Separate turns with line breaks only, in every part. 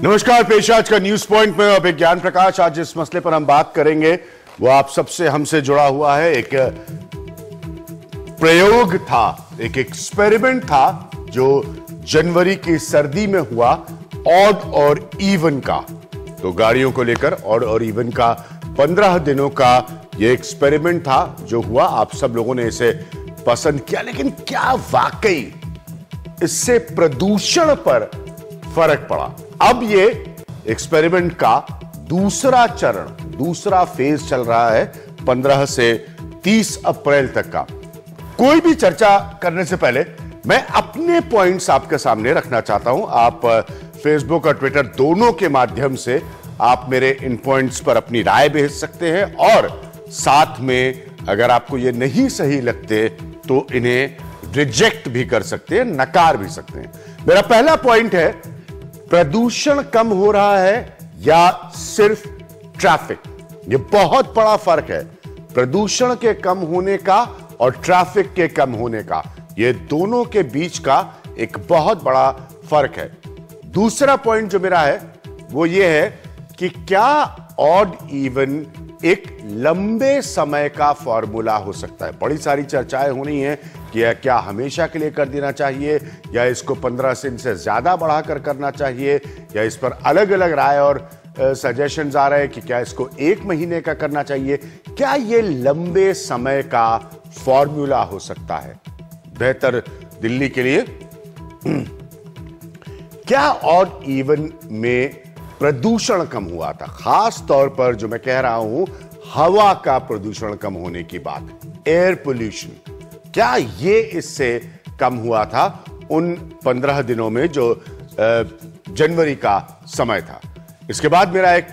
नमस्कार, पेश आज का न्यूज पॉइंट में अब ज्ञान प्रकाश। आज जिस मसले पर हम बात करेंगे वो आप सबसे हमसे जुड़ा हुआ है। एक प्रयोग था, एक एक्सपेरिमेंट था जो जनवरी की सर्दी में हुआ, ऑड और इवन का। तो गाड़ियों को लेकर ऑड और इवन का 15 दिनों का यह एक्सपेरिमेंट था जो हुआ। आप सब लोगों ने इसे पसंद किया, लेकिन क्या वाकई इससे प्रदूषण पर फर्क पड़ा? अब ये एक्सपेरिमेंट का दूसरा चरण, दूसरा फेज चल रहा है 15 से 30 अप्रैल तक का। कोई भी चर्चा करने से पहले मैं अपने पॉइंट्स आपके सामने रखना चाहता हूं। आप फेसबुक और ट्विटर दोनों के माध्यम से आप मेरे इन पॉइंट्स पर अपनी राय भेज सकते हैं, और साथ में अगर आपको ये नहीं सही लगते तो इन्हें रिजेक्ट भी कर सकते हैं, नकार भी सकते हैं। मेरा पहला पॉइंट है, प्रदूषण कम हो रहा है या सिर्फ ट्रैफिक? यह बहुत बड़ा फर्क है, प्रदूषण के कम होने का और ट्रैफिक के कम होने का। यह दोनों के बीच का एक बहुत बड़ा फर्क है। दूसरा पॉइंट जो मेरा है वो यह है कि क्या ऑड इवन एक लंबे समय का फॉर्मूला हो सकता है? बड़ी सारी चर्चाएं हो रही हैं कि यह क्या हमेशा के लिए कर देना चाहिए, या इसको 15 दिन से ज्यादा बढ़ाकर करना चाहिए, या इस पर अलग अलग राय और सजेशंस आ रहे हैं कि क्या इसको 1 महीने का करना चाहिए। क्या यह लंबे समय का फॉर्मूला हो सकता है बेहतर दिल्ली के लिए? क्या ऑड इवन में प्रदूषण कम हुआ था? खास तौर पर जो मैं कह रहा हूं, हवा का प्रदूषण कम होने की बात, एयर पोल्यूशन, क्या ये इससे कम हुआ था उन 15 दिनों में जो जनवरी का समय था? इसके बाद मेरा एक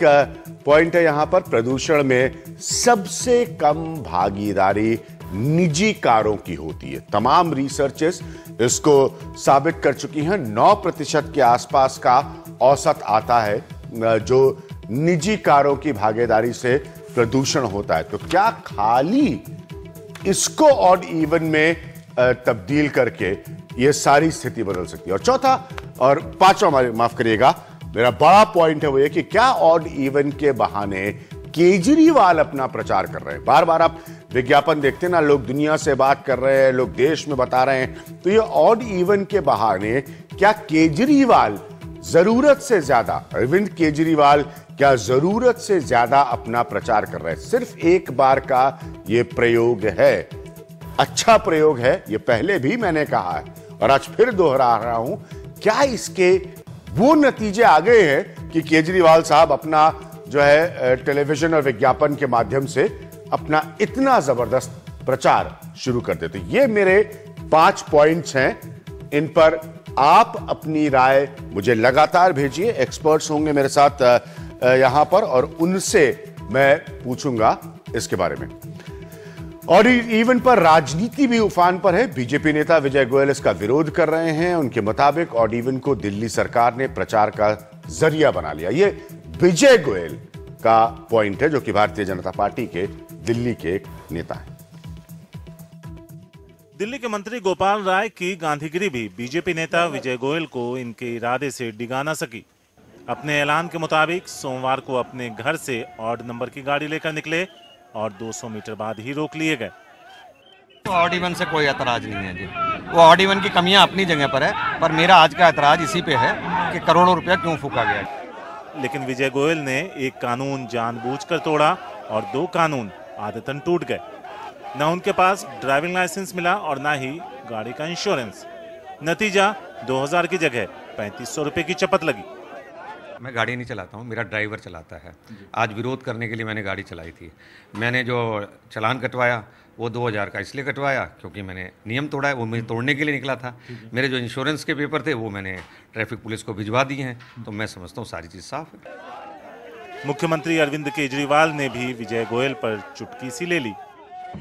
पॉइंट है यहां पर, प्रदूषण में सबसे कम भागीदारी निजी कारों की होती है। तमाम रिसर्चेस इसको साबित कर चुकी हैं। 9% के आसपास का औसत आता है जो निजी कारों की भागीदारी से प्रदूषण होता है। तो क्या खाली इसको ऑड इवन में तब्दील करके यह सारी स्थिति बदल सकती है? और चौथा और पांचवा, माफ करिएगा, मेरा बड़ा पॉइंट है वो ये कि क्या ऑड इवन के बहाने केजरीवाल अपना प्रचार कर रहे हैं? बार बार आप विज्ञापन देखते हैं ना, लोग दुनिया से बात कर रहे हैं, लोग देश में बता रहे हैं। तो ये ऑड इवन के बहाने क्या केजरीवाल जरूरत से ज्यादा, अरविंद केजरीवाल क्या जरूरत से ज्यादा अपना प्रचार कर रहे हैं? सिर्फ एक बार का यह प्रयोग है, अच्छा प्रयोग है, यह पहले भी मैंने कहा है और आज फिर दोहरा रहा हूं। क्या इसके वो नतीजे आ गए हैं कि केजरीवाल साहब अपना जो है टेलीविजन और विज्ञापन के माध्यम से अपना इतना जबरदस्त प्रचार शुरू कर देते? ये मेरे 5 पॉइंट्स हैं, इन पर आप अपनी राय मुझे लगातार भेजिए। एक्सपर्ट्स होंगे मेरे साथ यहां पर और उनसे मैं पूछूंगा इसके बारे में। और इवन पर राजनीति भी उफान पर है। बीजेपी नेता विजय गोयल इसका विरोध कर रहे हैं। उनके मुताबिक ऑड इवन को दिल्ली सरकार ने प्रचार का जरिया बना लिया। ये विजय गोयल का पॉइंट है, जो कि भारतीय जनता पार्टी के दिल्ली के एक नेता है।
दिल्ली के मंत्री गोपाल राय की गांधीगिरी भी बीजेपी नेता विजय गोयल को इनके इरादे से डिगा न सकी। अपने ऐलान के मुताबिक सोमवार को अपने घर से ऑड नंबर की गाड़ी लेकर निकले और 200 मीटर बाद ही रोक लिए गए।
तो ऑड इवन से कोई एतराज नहीं है जी, वो ऑड इवन की कमियां अपनी जगह पर है, पर मेरा आज का एतराज इसी पे है कि करोड़ों रुपया क्यों फूका गया।
लेकिन विजय गोयल ने एक कानून जानबूझकर तोड़ा और 2 कानून आदतन टूट गए। न उनके पास ड्राइविंग लाइसेंस मिला और न ही गाड़ी का इंश्योरेंस। नतीजा 2000 की जगह 3500 रुपए की चपत लगी।
मैं गाड़ी नहीं चलाता हूँ, मेरा ड्राइवर चलाता है। आज विरोध करने के लिए मैंने गाड़ी चलाई थी। मैंने जो चालान कटवाया वो 2000 का इसलिए कटवाया क्योंकि मैंने नियम तोड़ा है, वो मुझे तोड़ने के लिए निकला था। मेरे जो इंश्योरेंस के पेपर थे वो मैंने ट्रैफिक पुलिस को भिजवा दिए हैं। तो मैं समझता हूँ सारी चीज़ साफ है।
मुख्यमंत्री अरविंद केजरीवाल ने भी विजय गोयल पर चुटकी सी ले ली।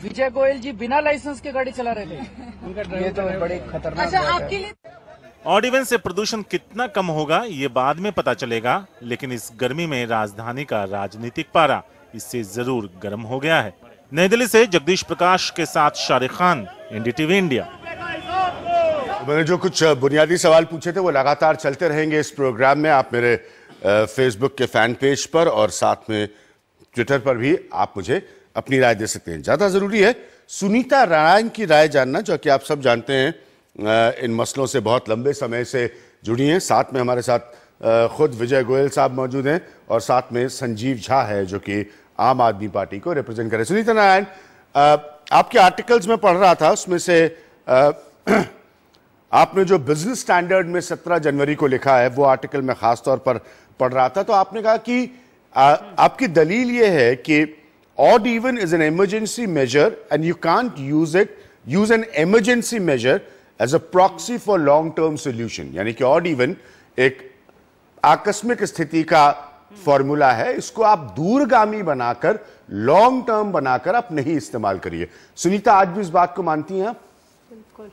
विजय गोयल जी बिना लाइसेंस के गाड़ी चला रहे थे, उनका ये तो बड़े खतरनाक। अच्छा, आपके लिए
ऑड इवन से प्रदूषण कितना कम होगा ये बाद में पता चलेगा, लेकिन इस गर्मी में राजधानी का राजनीतिक पारा इससे जरूर गर्म हो गया है। नई दिल्ली से जगदीश प्रकाश के साथ शारिक खान, एनडीटीवी इंडिया।
मैंने जो कुछ बुनियादी सवाल पूछे थे वो लगातार चलते रहेंगे इस प्रोग्राम में। आप मेरे फेसबुक के फैन पेज पर और साथ में ट्विटर पर भी आप मुझे अपनी राय दे सकते हैं। ज़्यादा ज़रूरी है सुनीता नारायण की राय जानना, जो कि आप सब जानते हैं इन मसलों से बहुत लंबे समय से जुड़ी हैं। साथ में हमारे साथ खुद विजय गोयल साहब मौजूद हैं और साथ में संजीव झा है जो कि आम आदमी पार्टी को रिप्रेजेंट करे। सुनीता नारायण, आपके आर्टिकल्स में पढ़ रहा था, उसमें से आपने जो बिजनेस स्टैंडर्ड में 17 जनवरी को लिखा है वो आर्टिकल में खास तौर पर पढ़ रहा था, तो आपने कहा कि आपकी दलील ये है कि odd even is an emergency measure and you can't use an emergency measure as a proxy for long term solution. यानी कि ऑड इवन एक आकस्मिक स्थिति का फॉर्मूला है, इसको आप दूरगामी बनाकर लॉन्ग टर्म बनाकर आप नहीं इस्तेमाल करिए। सुनीता, आज भी इस बात को मानती हैं आप?
बिल्कुल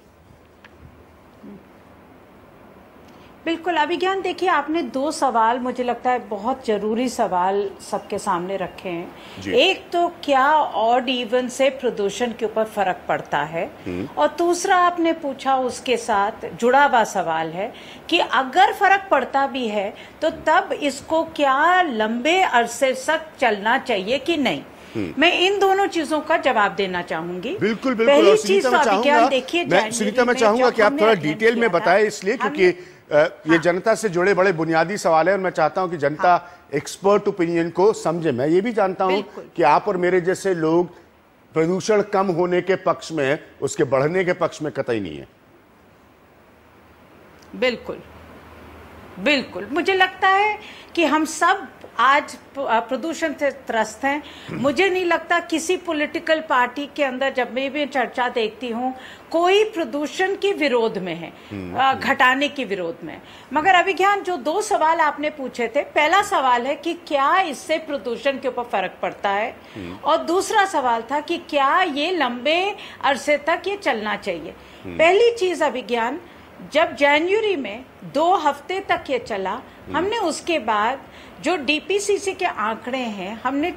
बिल्कुल। अभिज्ञान, देखिए आपने 2 सवाल, मुझे लगता है बहुत जरूरी सवाल सबके सामने रखे हैं। एक तो क्या ऑड इवन से प्रदूषण के ऊपर फर्क पड़ता है, और दूसरा आपने पूछा उसके साथ जुड़ा हुआ सवाल है कि अगर फर्क पड़ता भी है तो तब इसको क्या लंबे अरसे तक चलना चाहिए कि नहीं। मैं इन दोनों चीजों का जवाब देना चाहूंगी।
बिल्कुल बिल्कुल।
पहली चीज तो अभिज्ञान, देखिए
सुनीता, मैं चाहूंगा कि आप थोड़ा डिटेल में बताएं, इसलिए क्योंकि ये जनता से जुड़े बड़े बुनियादी सवाल है और मैं चाहता हूं कि जनता एक्सपर्ट ओपिनियन को समझे। मैं ये भी जानता हूं कि आप और मेरे जैसे लोग प्रदूषण कम होने के पक्ष में है, उसके बढ़ने के पक्ष में कतई नहीं है।
बिल्कुल बिल्कुल। मुझे लगता है कि हम सब आज प्रदूषण से त्रस्त हैं। मुझे नहीं लगता किसी पॉलिटिकल पार्टी के अंदर, जब मैं भी चर्चा देखती हूँ, कोई प्रदूषण के विरोध में है, घटाने के विरोध में। मगर अभिज्ञान, जो 2 सवाल आपने पूछे थे, पहला सवाल है कि क्या इससे प्रदूषण के ऊपर फर्क पड़ता है, और दूसरा सवाल था कि क्या ये लंबे अरसे तक ये चलना चाहिए। पहली चीज अभिज्ञान, जब जनवरी में 2 हफ्ते तक ये चला, हमने उसके बाद जो डीपीसीसी के आंकड़े हैं, हमने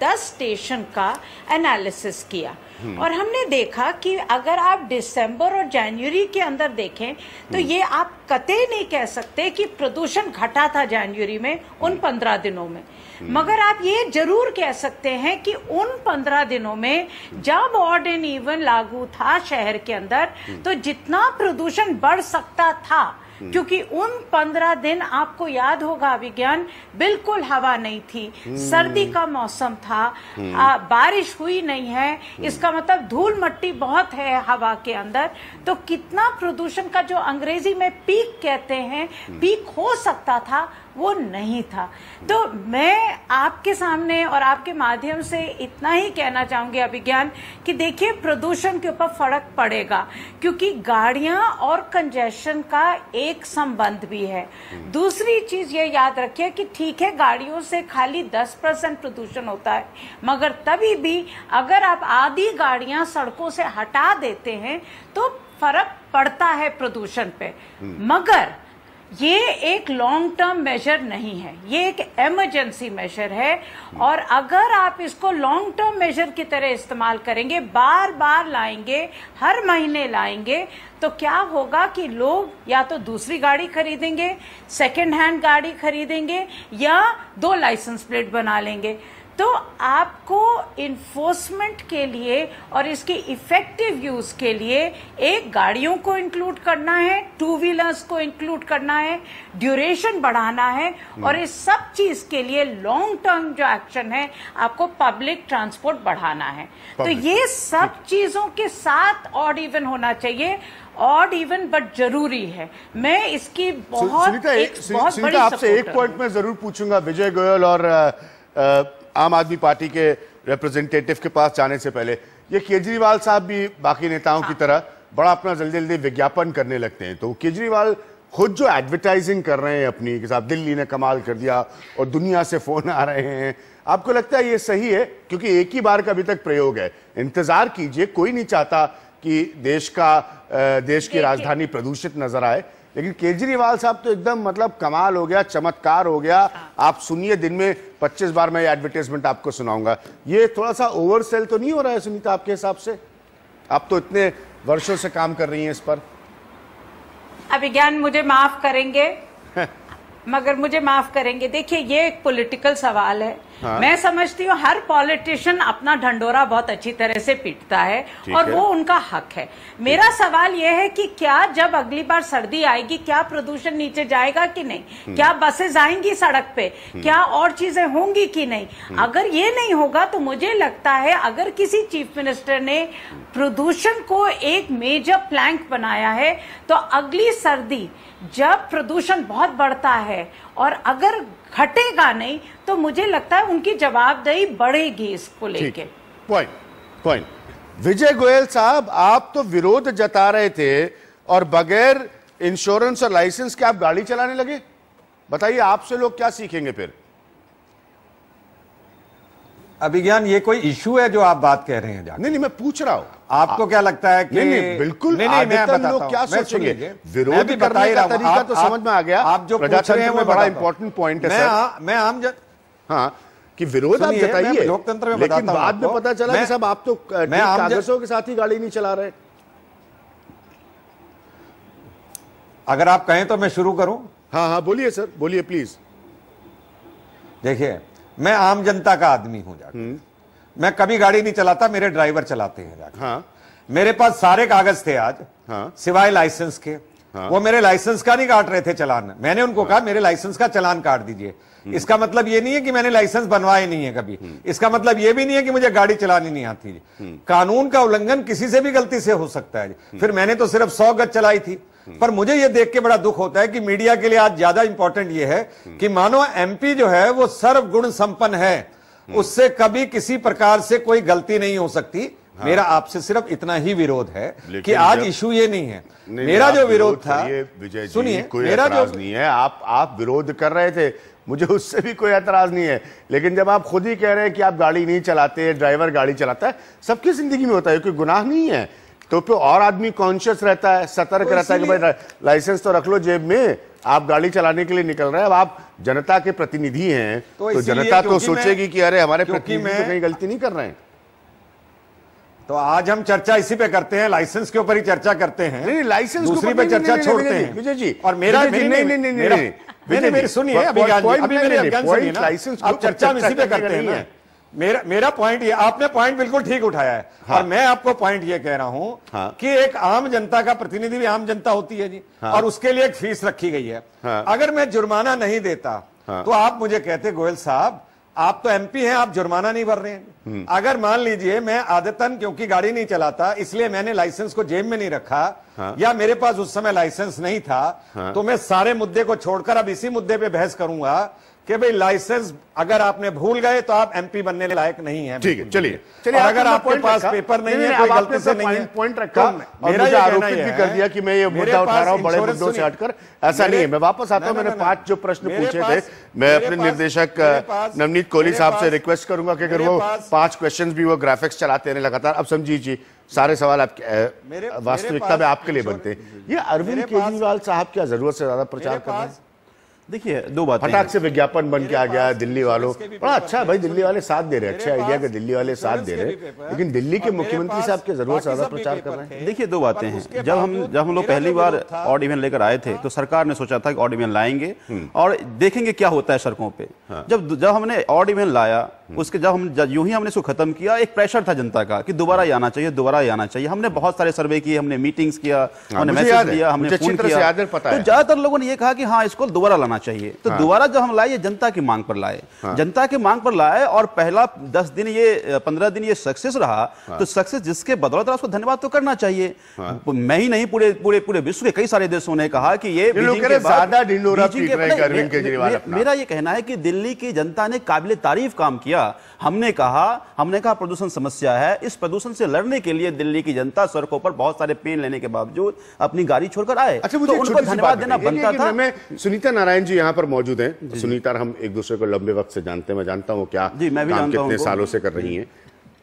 10 स्टेशन का एनालिसिस किया और हमने देखा कि अगर आप दिसंबर और जनवरी के अंदर देखें तो ये आप कतई नहीं कह सकते कि प्रदूषण घटा था जनवरी में उन 15 दिनों में। मगर आप ये जरूर कह सकते हैं कि उन 15 दिनों में जब ऑड एंड इवन लागू था शहर के अंदर, तो जितना प्रदूषण बढ़ सकता था, क्योंकि उन 15 दिन आपको याद होगा अभिज्ञान, बिल्कुल हवा नहीं थी, सर्दी का मौसम था, बारिश हुई नहीं है, इसका मतलब धूल मट्टी बहुत है हवा के अंदर, तो कितना प्रदूषण का जो अंग्रेजी में पीक कहते हैं, पीक हो सकता था, वो नहीं था। तो मैं आपके सामने और आपके माध्यम से इतना ही कहना चाहूंगी अभिज्ञान कि देखिए प्रदूषण के ऊपर फर्क पड़ेगा, क्योंकि गाड़ियां और कंजेशन का एक संबंध भी है। दूसरी चीज ये याद रखिए कि ठीक है, गाड़ियों से खाली 10% प्रदूषण होता है, मगर तभी भी अगर आप आधी गाड़ियां सड़कों से हटा देते हैं तो फर्क पड़ता है प्रदूषण पे। मगर ये एक लॉन्ग टर्म मेजर नहीं है, ये एक इमरजेंसी मेजर है, और अगर आप इसको लॉन्ग टर्म मेजर की तरह इस्तेमाल करेंगे, बार बार लाएंगे, हर महीने लाएंगे, तो क्या होगा कि लोग या तो दूसरी गाड़ी खरीदेंगे, सेकेंड हैंड गाड़ी खरीदेंगे, या 2 लाइसेंस प्लेट बना लेंगे। तो आपको इन्फोर्समेंट के लिए और इसके इफेक्टिव यूज के लिए एक गाड़ियों को इंक्लूड करना है, 2 व्हीलर्स को इंक्लूड करना है, ड्यूरेशन बढ़ाना है, और इस सब चीज के लिए लॉन्ग टर्म जो एक्शन है, आपको पब्लिक ट्रांसपोर्ट बढ़ाना है। तो ये सब चीजों के साथ ऑड इवन होना चाहिए, ऑड इवन बट जरूरी है। मैं इसकी बहुत बड़ी
आपसे एक पॉइंट में जरूर पूछूंगा, विजय गोयल और आम आदमी पार्टी के रिप्रेजेंटेटिव के पास जाने से पहले, ये केजरीवाल साहब भी बाकी नेताओं की तरह बड़ा अपना जल्दी जल्दी विज्ञापन करने लगते हैं। तो केजरीवाल खुद जो एडवर्टाइजिंग कर रहे हैं अपनी के साथ, दिल्ली ने कमाल कर दिया और दुनिया से फोन आ रहे हैं, आपको लगता है ये सही है? क्योंकि एक ही बार का अभी तक प्रयोग है, इंतजार कीजिए, कोई नहीं चाहता कि देश की राजधानी प्रदूषित नजर आए, लेकिन केजरीवाल साहब तो एकदम मतलब कमाल हो गया, चमत्कार हो गया। आप सुनिए, दिन में 25 बार मैं एडवर्टाइजमेंट आपको सुनाऊंगा। ये थोड़ा सा ओवरसेल तो नहीं हो रहा है सुनीता आपके हिसाब से? आप तो इतने वर्षों से काम कर रही हैं इस पर।
अभिज्ञान मुझे माफ करेंगे, मगर मुझे माफ करेंगे, देखिए ये एक पॉलिटिकल सवाल है। हाँ। मैं समझती हूँ हर पॉलिटिशियन अपना ढंडोरा बहुत अच्छी तरह से पीटता है और वो उनका हक है। मेरा सवाल ये है कि क्या जब अगली बार सर्दी आएगी क्या प्रदूषण नीचे जाएगा कि नहीं, क्या बसेस आएंगी सड़क पे, क्या और चीजें होंगी कि नहीं। अगर ये नहीं होगा तो मुझे लगता है अगर किसी चीफ मिनिस्टर ने प्रदूषण को एक मेजर प्लैंक बनाया है तो अगली सर्दी जब प्रदूषण बहुत बढ़ता है और अगर घटेगा नहीं तो मुझे लगता है उनकी जवाबदेही बढ़ेगी इसको लेके।
पॉइंट। विजय गोयल साहब, आप तो विरोध जता रहे थे और बगैर इंश्योरेंस और लाइसेंस के आप गाड़ी चलाने लगे। बताइए आपसे लोग क्या सीखेंगे फिर?
अभिज्ञान, ये कोई इशू है जो आप बात कह रहे हैं?
नहीं, मैं पूछ रहा हूं,
आपको क्या लगता है कि
नहीं, बिल्कुल नहीं, मैं लोग क्या सोचेंगे? विरोध करने का तरीका तो समझ में आ गया।
आप जो पूछ रहे हैं वो
बड़ा इंपॉर्टेंट पॉइंट है सर।
मैं आम
हाँ, कि विरोध आप जताइए,
लोकतंत्र में
लेकिन बाद में पता चला कि साहब आप तो कागजों के साथ ही गाड़ी नहीं चला रहे।
अगर आप कहें तो मैं शुरू करूं?
हाँ, बोलिए सर, बोलिए प्लीज।
देखिए, मैं आम जनता का आदमी हूं जाकर, मैं कभी गाड़ी नहीं चलाता, मेरे ड्राइवर चलाते हैं जाकर।
हाँ।
मेरे पास सारे कागज थे आज।
हाँ।
सिवाय लाइसेंस के।
हाँ।
वो मेरे लाइसेंस का नहीं काट रहे थे चालान। मैंने उनको कहा मेरे लाइसेंस का चालान काट दीजिए। इसका मतलब ये नहीं है कि मैंने लाइसेंस बनवाए नहीं है कभी। इसका मतलब ये भी नहीं है कि मुझे गाड़ी चलानी नहीं आती। कानून का उल्लंघन किसी से भी गलती से हो सकता है। फिर मैंने तो सिर्फ 100 गज चलाई थी। पर मुझे यह देख के बड़ा दुख होता है कि मीडिया के लिए आज ज्यादा इंपॉर्टेंट यह है कि मानो एमपी जो है वो सर्वगुण संपन्न है, उससे कभी किसी प्रकार से कोई गलती नहीं हो सकती। हाँ। मेरा आपसे सिर्फ इतना ही विरोध है कि आज इशू ये नहीं है। मेरा जो विरोध था,
सुनिए, कोई एतराज नहीं है, आप विरोध कर रहे थे, मुझे उससे भी कोई एतराज नहीं है। लेकिन जब आप खुद ही कह रहे हैं कि आप गाड़ी नहीं चलाते, ड्राइवर गाड़ी चलाता है, सबकी जिंदगी में होता है, कोई गुनाह नहीं है, तो फिर और आदमी कॉन्शियस रहता है, सतर्क रहता है कि भाई लाइसेंस तो रख लो जेब में, आप गाड़ी चलाने के लिए निकल रहे हैं। अब आप जनता के प्रतिनिधि हैं तो जनता तो सोचेगी कि अरे हमारे प्रतिनिधि तो कहीं गलती नहीं कर रहे हैं।
तो आज हम चर्चा इसी पे करते हैं, लाइसेंस के ऊपर ही चर्चा करते हैं।
नहीं, लाइसेंस
दूसरी पे चर्चा छोड़ते हैं
विजय जी।
और मेरा मेरे सुनिए, अभी मेरे अभिज्ञान सुनिए ना, आप चर्चा इसी पे करते हैं ना। मेरा पॉइंट ये, आपने पॉइंट बिल्कुल ठीक उठाया है। हाँ। और मैं आपको पॉइंट ये कह रहा हूं। हाँ। कि एक आम जनता का प्रतिनिधि भी आम जनता होती है जी। हाँ। और उसके लिए एक फीस रखी गई है। हाँ। अगर मैं जुर्माना नहीं देता तो आप मुझे कहते गोयल साहब आप तो एमपी हैं, आप जुर्माना नहीं भर रहे हैं। अगर मान लीजिए मैं आदतन क्योंकि गाड़ी नहीं चलाता इसलिए मैंने लाइसेंस को जेब में नहीं रखा, या मेरे पास उस समय लाइसेंस नहीं था, तो मैं सारे मुद्दे को छोड़कर अब इसी मुद्दे पे बहस करूंगा कि भाई लाइसेंस अगर आपने भूल गए तो आप एमपी बनने लायक नहीं है।
ठीक है, चलिए
अगर आपके पास पेपर नहीं है, कोई गलती से नहीं है,
पॉइंट रखा और मुझे आरोपित भी कर दिया कि मैं ये मुद्दा उठा रहा हूं बड़े मुद्दों से हटकर। ऐसा नहीं है, मैं वापस आता हूं। मैंने 5 जो प्रश्न पूछे थे, मैं अपने निर्देशक नवनीत कोहली साहब से रिक्वेस्ट करूंगा कि अगर वो 5 क्वेश्चन भी वो ग्राफिक्स चलाते हैं लगातार। अब समझिए सारे सवाल आपके वास्तविकता में आपके लिए बनते हैं। ये अरविंद केजरीवाल साहब क्या जरूरत से ज्यादा प्रचार कर रहे हैं?
देखिए, 2 बातें,
फटाक से विज्ञापन बन के आ गया दिल्ली वालों, बड़ा अच्छा भाई, दिल्ली वाले साथ दे रहे, अच्छा आइडिया के दिल्ली वाले साथ दे रहे, लेकिन दिल्ली के मुख्यमंत्री साहब के जरूरत से ज्यादा प्रचार कर रहे हैं।
देखिए, 2 बातें हैं। जब हम लोग पहली बार ऑड इवन लेकर आए थे तो सरकार ने सोचा था कि ऑड इवन लाएंगे और देखेंगे क्या होता है सड़कों पे। जब हमने ऑड इवन लाया, उसके जब यूं ही हमने इसको खत्म किया, एक प्रेशर था जनता का कि दोबारा आना चाहिए, दोबारा आना चाहिए। हमने बहुत सारे सर्वे किए, हमने मीटिंग्स किया, हमने मैसेज दिया, हमने फोन किया, तो ज्यादातर लोगों ने ये कहा कि हाँ इसको दोबारा लाना चाहिए। तो दोबारा जब हम लाए, जनता की मांग पर लाए, जनता की मांग पर लाए, और पहला 10 दिन ये 15 दिन ये सक्सेस रहा। तो सक्सेस जिसके बदौलत उसको धन्यवाद तो करना चाहिए। मैं ही नहीं, पूरे विश्व के कई सारे देशों ने कहा कि ये मेरा ये कहना है कि दिल्ली की जनता ने काबिल तारीफ काम किया। हमने कहा प्रदूषण समस्या है, इस प्रदूषण से लड़ने के लिए दिल्ली की जनता सड़कों पर बहुत सारे पेन लेने के बावजूद अपनी गाड़ी छोड़कर आए।
अच्छा,
तो उनको धन्यवाद देना बनता था।
मैं सुनीता नारायण जी यहाँ पर मौजूद हैं। सुनीता हम एक दूसरे को लंबे वक्त से जानते हैं, मैं जानता हूँ क्या काम कितने सालों से कर रही हैं।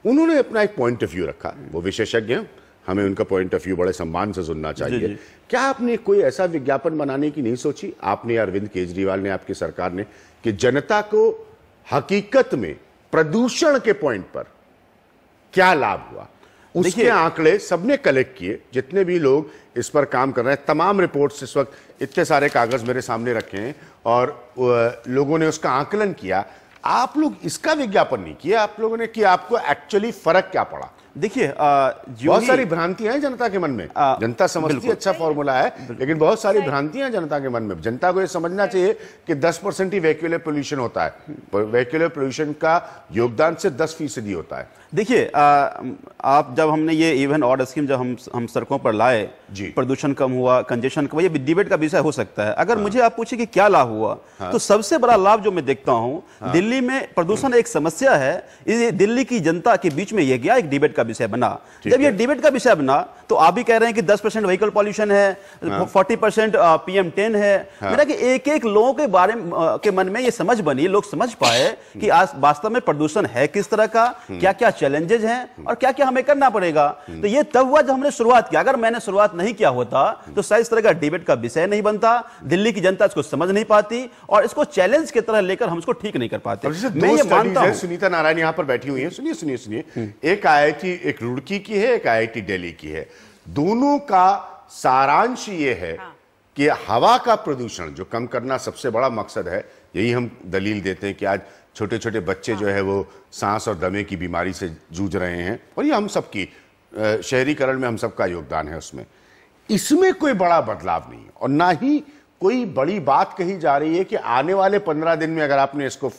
उन्होंने अपना एक पॉइंट ऑफ व्यू रखा, वो विशेषज्ञ हैं, हमें उनका पॉइंट ऑफ व्यू बड़े सम्मान से सुनना चाहिए। क्या आपने कोई ऐसा विज्ञापन बनाने की नहीं सोची, आपने, अरविंद केजरीवाल ने, आपकी सरकार ने, कि जनता को हकीकत में प्रदूषण के पॉइंट पर क्या लाभ हुआ? उसके आंकड़े सबने कलेक्ट किए, जितने भी लोग इस पर काम कर रहे हैं, तमाम रिपोर्ट्स इस वक्त इतने सारे कागज मेरे सामने रखे हैं और लोगों ने उसका आकलन किया। आप लोग इसका विज्ञापन नहीं किया आप लोगों ने कि आपको एक्चुअली फर्क क्या पड़ा।
देखिए
बहुत सारी भ्रांतियां हैं जनता के मन में, जनता समझती है अच्छा फॉर्मूला है, लेकिन बहुत सारी भ्रांतियां जनता के मन में। जनता को यह समझना चाहिए कि 10% ही वेहिकुलर पोल्यूशन होता है, वेहिकुलर पोल्यूशन का योगदान से 10% होता है।
देखिए आप जब हमने ये इवन ऑड स्कीम जब हम सड़कों पर लाए, प्रदूषण कम हुआ, कंजेशन कम हुआ, ये डिबेट का विषय हो सकता है। अगर मुझे आप पूछे कि क्या लाभ हुआ, तो सबसे बड़ा लाभ जो मैं देखता हूं, दिल्ली में प्रदूषण एक समस्या है, ये दिल्ली की जनता के बीच में ये गया, एक डिबेट का विषय बना। जब ये डिबेट का विषय बना तो आप भी कह रहे हैं कि 10% व्हीकल पॉल्यूशन है, 40% PM10 है। मेरा कि एक एक लोगों के बारे के मन में ये समझ बनी, लोग समझ पाए कि आज वास्तव में प्रदूषण है किस तरह का, क्या क्या चैलेंजेस हैं और क्या क्या हमें करना पड़ेगा। तो ये तब हुआ जब हमने शुरुआत किया। अगर मैंने शुरुआत नहीं किया होता तो शायद इस तरह का डिबेट का विषय नहीं बनता, दिल्ली की जनता इसको समझ नहीं पाती और इसको चैलेंज की तरह लेकर हम इसको ठीक नहीं कर पाते।
मैं ये मानता हूं, सुनीता नारायण यहां पर बैठी हुई है, सुनिए सुनिए सुनिए, एक IIT एक रुड़की की है, एक IIT दिल्ली की है। दोनों का सारांश ये है कि हवा का प्रदूषण जो कम करना सबसे बड़ा मकसद है। यही हम दलील देते हैं कि आज छोटे छोटे बच्चे जो है वो सांस और दमे की बीमारी से जूझ रहे हैं, और ये हम सबकी शहरीकरण में हम सबका योगदान है उसमें। इसमें कोई बड़ा बदलाव नहीं और ना ही कोई बड़ी बात कही जा रही है कि आने वाले 15 दिन में अगर आपने इसको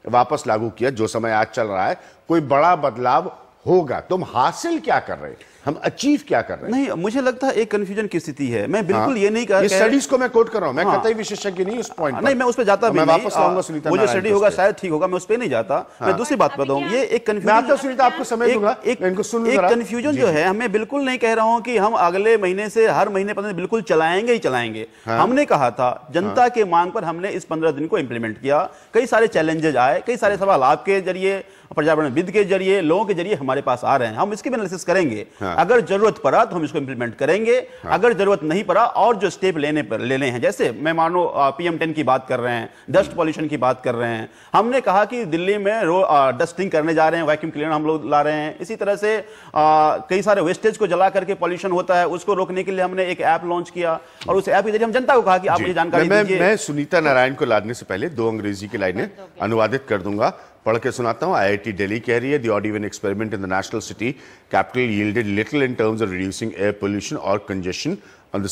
वापस लागू किया, जो समय आज चल रहा है, कोई बड़ा बदलाव होगा। तुम हासिल क्या कर रहे हैं, हम अचीव क्या कर रहे हैं?
नहीं, मुझे लगता है एक कंफ्यूजन की स्थिति है। मैं बिल्कुल ये नहीं कह
स्टडीज को मैं कोट कर रहा हूं, मैं कतई विशेषज्ञ नहीं उस पॉइंट पर।
नहीं, मैं उस पे जाता भी नहीं,
वापस लाऊंगा सुनीता,
वो जो स्टडी होगा शायद ठीक होगा, मैं उस पे नहीं जाता। मैं दूसरी बात बताऊं, ये एक कंफ्यूजन,
सुनीता आपको समय दूंगा, इनको सुन लो।
एक कंफ्यूजन जो है, मैं बिल्कुल नहीं कह रहा हूं कि हम अगले महीने से हर महीने 15 दिन बिल्कुल चलाएंगे ही चलाएंगे। हमने कहा था जनता के मांग पर हमने इस 15 दिन को इंप्लीमेंट किया। कई सारे चैलेंजेस आए, कई सारे सवाल आपके जरिए, पर्यावरणविद के जरिए, लोगों के जरिए हमारे पास आ रहे हैं। हम इसकी भी एनालिसिस करेंगे, अगर जरूरत पड़ा तो हम इसको इंप्लीमेंट करेंगे, अगर जरूरत नहीं पड़ा और जो स्टेप लेने हैं, जैसे मैं मानो PM10 की बात कर रहे हैं, डस्ट पॉल्यूशन की बात कर रहे हैं, हमने कहा कि दिल्ली में डस्टिंग करने जा रहे हैं, वैक्यूम क्लीनर हम लोग ला रहे हैं। इसी तरह से कई सारे वेस्टेज को जला करके पॉल्यूशन होता है, उसको रोकने के लिए हमने एक ऐप लॉन्च किया और उस ऐप के जरिए हम जनता को कहा कि आप मुझे जानकारी दीजिए।
मैं सुनीता नारायण को लादने से पहले 2 अंग्रेजी की लाइनें अनुवादित कर दूंगा, पढ़ के सुनाता हूं। IIT दिल्ली कह रही है, the odd even experiment in the national city capital yielded little in terms of reducing air pollution or congestion on the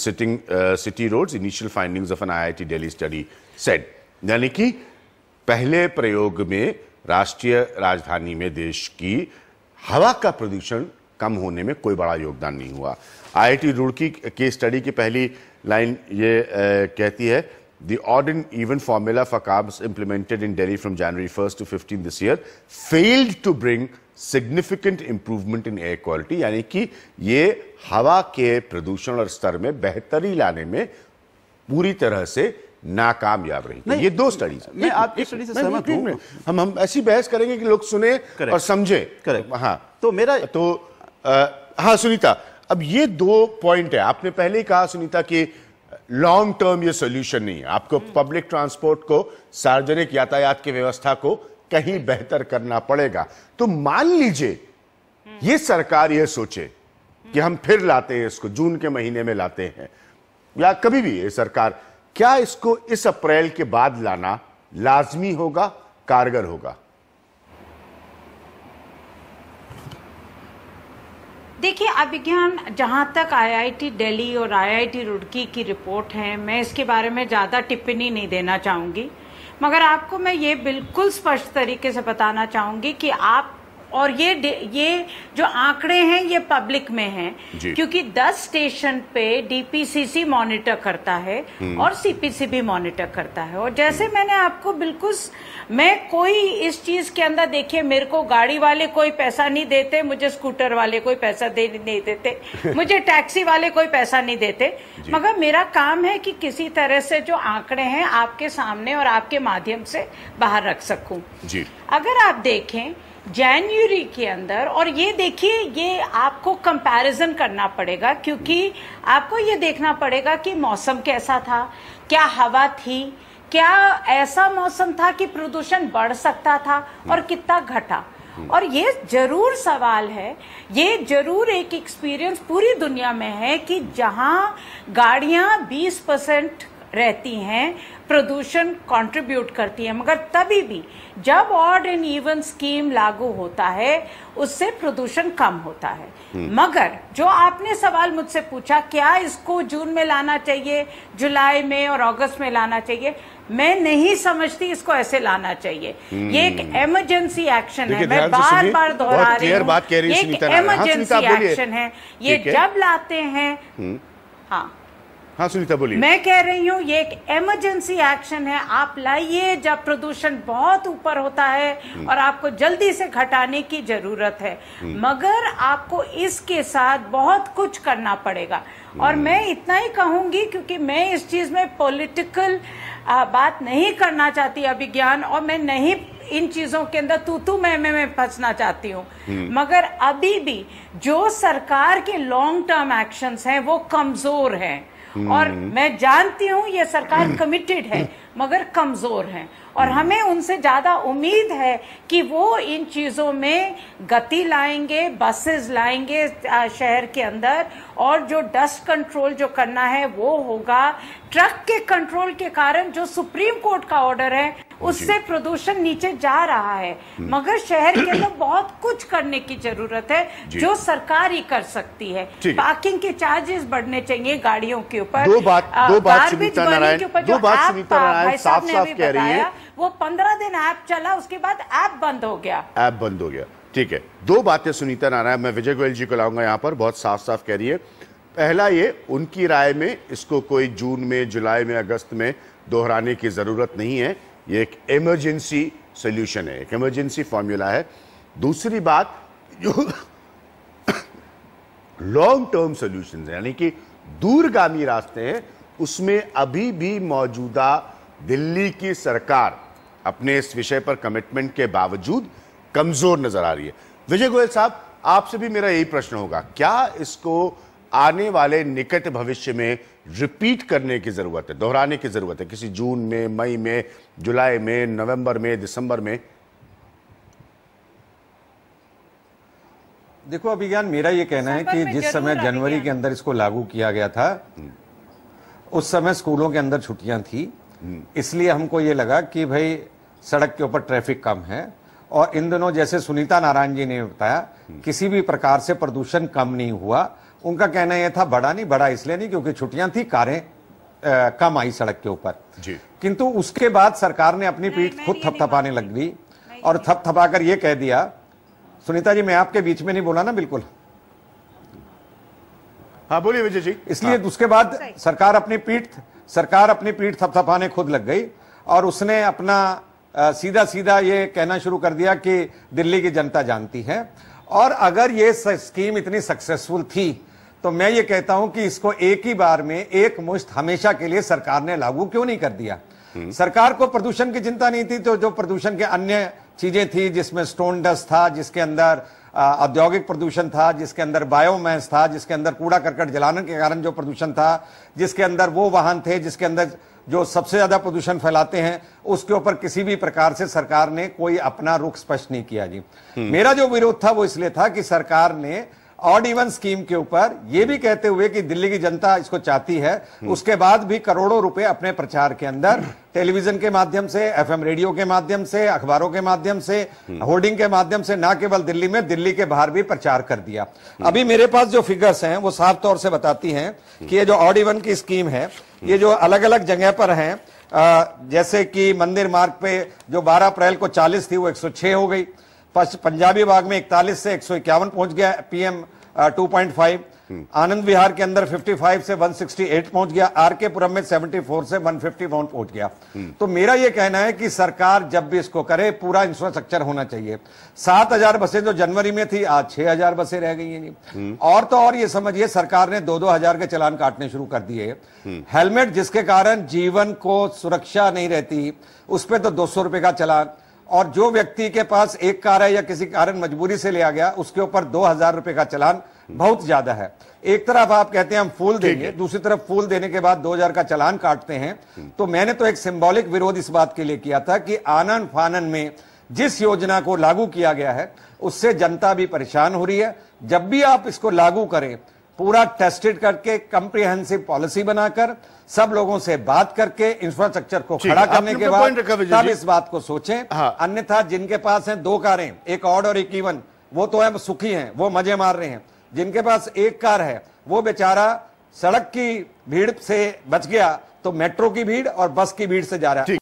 city roads, initial findings of an IIT Delhi study said। यानी कि पहले प्रयोग में राष्ट्रीय राजधानी में देश की हवा का प्रदूषण कम होने में कोई बड़ा योगदान नहीं हुआ। IIT रुड़की के स्टडी की पहली लाइन ये कहती है, The odd and even formula for carbs implemented in Delhi from January 1st to 15 this year failed to bring significant improvement in air quality। यानी कि ये हवा के प्रदूषण और स्तर में बेहतरी लाने में पूरी तरह से नाकामयाब रही। ये 2 स्टडीज,
मैं आपकी स्टडी से सहमत हूं।
हम ऐसी बहस करेंगे कि लोग सुने और समझे।
हाँ, तो मेरा
हाँ सुनीता, अब ये 2 पॉइंट है। आपने पहले ही कहा सुनीता कि लॉन्ग टर्म ये सोल्यूशन नहीं है, आपको पब्लिक ट्रांसपोर्ट को, सार्वजनिक यातायात की व्यवस्था को कहीं बेहतर करना पड़ेगा। तो मान लीजिए ये सरकार ये सोचे कि हम फिर लाते हैं इसको, जून के महीने में लाते हैं या कभी भी ये सरकार, क्या इसको इस अप्रैल के बाद लाना लाजमी होगा, कारगर होगा?
देखिए, अभिज्ञान जहां तक IIT दिल्ली और IIT रुड़की की रिपोर्ट है, मैं इसके बारे में ज़्यादा टिप्पणी नहीं देना चाहूँगी, मगर आपको मैं ये बिल्कुल स्पष्ट तरीके से बताना चाहूँगी कि आप, और ये जो आंकड़े हैं ये पब्लिक में हैं, क्योंकि 10 स्टेशन पे DPCC मॉनिटर करता है और CPC भी मॉनिटर करता है। और जैसे मैंने आपको बिल्कुल, मैं कोई इस चीज के अंदर, देखिए मेरे को गाड़ी वाले कोई पैसा नहीं देते, मुझे स्कूटर वाले कोई पैसा नहीं देते, मुझे टैक्सी वाले कोई पैसा नहीं देते, मगर मेरा काम है कि किसी तरह से जो आंकड़े हैं आपके सामने और आपके माध्यम से बाहर रख सकूं। अगर आप देखें जनवरी के अंदर, और ये देखिए, ये आपको कंपैरिजन करना पड़ेगा, क्योंकि आपको ये देखना पड़ेगा कि मौसम कैसा था, क्या हवा थी, क्या ऐसा मौसम था कि प्रदूषण बढ़ सकता था और कितना घटा। और ये जरूर सवाल है, ये जरूर एक एक्सपीरियंस पूरी दुनिया में है कि जहां गाड़ियां 20% रहती हैं, प्रदूषण कंट्रीब्यूट करती है, मगर तभी भी जब ऑड एंड इवन स्कीम लागू होता है उससे प्रदूषण कम होता है। मगर जो आपने सवाल मुझसे पूछा, क्या इसको जून में लाना चाहिए, जुलाई में और अगस्त में लाना चाहिए, मैं नहीं समझती इसको ऐसे लाना चाहिए। ये एक इमरजेंसी एक्शन है, मैं बार बार दोहरा रही हूँ, ये एक इमरजेंसी एक्शन है, ये जब लाते हैं।
हाँ सुनीता बोलिए।
मैं कह रही हूँ ये एक इमरजेंसी एक्शन है, आप लाइए जब प्रदूषण बहुत ऊपर होता है और आपको जल्दी से घटाने की जरूरत है, मगर आपको इसके साथ बहुत कुछ करना पड़ेगा। और मैं इतना ही कहूंगी, क्योंकि मैं इस चीज में पॉलिटिकल बात नहीं करना चाहती अभिज्ञान, और मैं नहीं इन चीजों के अंदर तू मैं फंसना चाहती हूँ, मगर अभी भी जो सरकार के लॉन्ग टर्म एक्शंस हैं वो कमजोर हैं। और मैं जानती हूं ये सरकार कमिटेड है मगर कमजोर है, और हमें उनसे ज्यादा उम्मीद है कि वो इन चीजों में गति लाएंगे, बसेस लाएंगे शहर के अंदर, और जो डस्ट कंट्रोल जो करना है वो होगा। ट्रक के कंट्रोल के कारण जो सुप्रीम कोर्ट का ऑर्डर है उससे प्रदूषण नीचे जा रहा है, मगर शहर के अंदर बहुत कुछ करने की जरूरत है जो सरकार ही कर सकती है। पार्किंग के चार्जेस बढ़ने चाहिए गाड़ियों के ऊपर।
दो बात सुनीता नारायण साफ कह रही है,
वो 15 दिन ऐप चला, उसके बाद ऐप बंद हो गया।
ठीक है, दो बातें सुनीता नारायण, मैं विजय गोयल जी को लाऊंगा यहां पर, बहुत साफ साफ कह रही है। पहला, ये उनकी राय में इसको कोई जून में, जुलाई में, अगस्त में दोहराने की जरूरत नहीं है, ये एक इमरजेंसी सोल्यूशन है, एक इमरजेंसी फॉर्मूला है। दूसरी बात, जो लॉन्ग टर्म सोल्यूशन है, यानी कि दूरगामी रास्ते हैं, उसमें अभी भी मौजूदा दिल्ली की सरकार अपने इस विषय पर कमिटमेंट के बावजूद कमजोर नजर आ रही है। विजय गोयल साहब, आपसे भी मेरा यही प्रश्न होगा, क्या इसको आने वाले निकट भविष्य में रिपीट करने की जरूरत है, दोहराने की जरूरत है, किसी जून में, मई में, जुलाई में, नवंबर में, दिसंबर में?
देखो अभिज्ञान, मेरा ये कहना है कि जिस समय जनवरी के अंदर इसको लागू किया गया था उस समय स्कूलों के अंदर छुट्टियां थी, इसलिए हमको ये लगा कि भाई सड़क के ऊपर ट्रैफिक कम है, और इन दिनों जैसे सुनीता नारायण जी ने बताया किसी भी प्रकार से प्रदूषण कम नहीं हुआ। उनका कहना यह था बढ़ा नहीं, बढ़ा इसलिए नहीं क्योंकि छुट्टियां थी, कारें कम आई सड़क के ऊपर। किंतु उसके बाद सरकार ने अपनी पीठ खुद थपथपाने लग गई और थपथपाकर यह कह दिया, सुनीता जी मैं आपके बीच में नहीं बोला ना, बिल्कुल
हाँ बोलिए विजय जी।
इसलिए उसके बाद सरकार अपनी पीठ थपथपाने खुद लग गई और उसने अपना सीधा सीधा ये कहना शुरू कर दिया कि दिल्ली की जनता जानती है। और अगर ये स्कीम इतनी सक्सेसफुल थी तो मैं ये कहता हूं कि इसको एक ही बार में एक मुश्त हमेशा के लिए सरकार ने लागू क्यों नहीं कर दिया। सरकार को प्रदूषण की चिंता नहीं थी, तो जो प्रदूषण के अन्य चीजें थी, जिसमें स्टोन डस्ट था, जिसके अंदर औद्योगिक प्रदूषण था, जिसके अंदर बायोमैस था, जिसके अंदर कूड़ा करकट जलाने के कारण जो प्रदूषण था, जिसके अंदर वो वाहन थे जिसके अंदर जो सबसे ज्यादा प्रदूषण फैलाते हैं, उसके ऊपर किसी भी प्रकार से सरकार ने कोई अपना रुख स्पष्ट नहीं किया जी। मेरा जो विरोध था वो इसलिए था कि सरकार ने ऑड इवन स्कीम के ऊपर ये भी कहते हुए कि दिल्ली की जनता इसको चाहती है, उसके बाद भी करोड़ों रुपए अपने प्रचार के अंदर टेलीविजन के माध्यम से, एफएम रेडियो के माध्यम से, अखबारों के माध्यम से, होर्डिंग के माध्यम से, ना केवल दिल्ली में, दिल्ली के बाहर भी प्रचार कर दिया। अभी मेरे पास जो फिगर्स हैं वो साफ तौर से बताती हैं कि ये जो ऑड इवन की स्कीम है, ये जो अलग अलग जगह पर हैं, जैसे कि मंदिर मार्ग पे जो 12 अप्रैल को 40 थी वो 106 हो गई, पंजाबी बाग में 41 से 151 पहुंच गया PM 2.5, आनंद विहार के अंदर 55 से 168 पहुंच गया, आरकेपुरम में 74 से 151 पहुंच गया। तो मेरा यह कहना है कि सरकार जब भी इसको करे पूरा इंफ्रास्ट्रक्चर होना चाहिए। 7000 बसें जो जनवरी में थी आज 6000 बसें रह गई हैं। और तो और ये समझिए सरकार ने 2-2 हजार के चालान काटने शुरू कर दिए। हेलमेट जिसके कारण जीवन को सुरक्षा नहीं रहती उस पर तो 200 रुपए का चालान, और जो व्यक्ति के पास एक कार है या किसी कारण मजबूरी से ले आ गया उसके ऊपर 2000 रुपए का चालान बहुत ज्यादा है। एक तरफ आप कहते हैं हम फूल देंगे, दूसरी तरफ फूल देने के बाद 2000 का चालान काटते हैं। तो मैंने तो एक सिंबॉलिक विरोध इस बात के लिए किया था कि आनन फानन में जिस योजना को लागू किया गया है उससे जनता भी परेशान हो रही है। जब भी आप इसको लागू करें, पूरा टेस्टेड करके, कंप्रिहेंसिव पॉलिसी बनाकर, सब लोगों से बात करके, इंफ्रास्ट्रक्चर को खड़ा करने के बाद तब इस बात को सोचें। अन्यथा जिनके पास हैं 2 कारें, एक ऑड और एक इवन, वो तो है सुखी हैं, वो मजे मार रहे हैं। जिनके पास 1 कार है वो बेचारा सड़क की भीड़ से बच गया तो मेट्रो की भीड़ और बस की भीड़ से जा रहा है।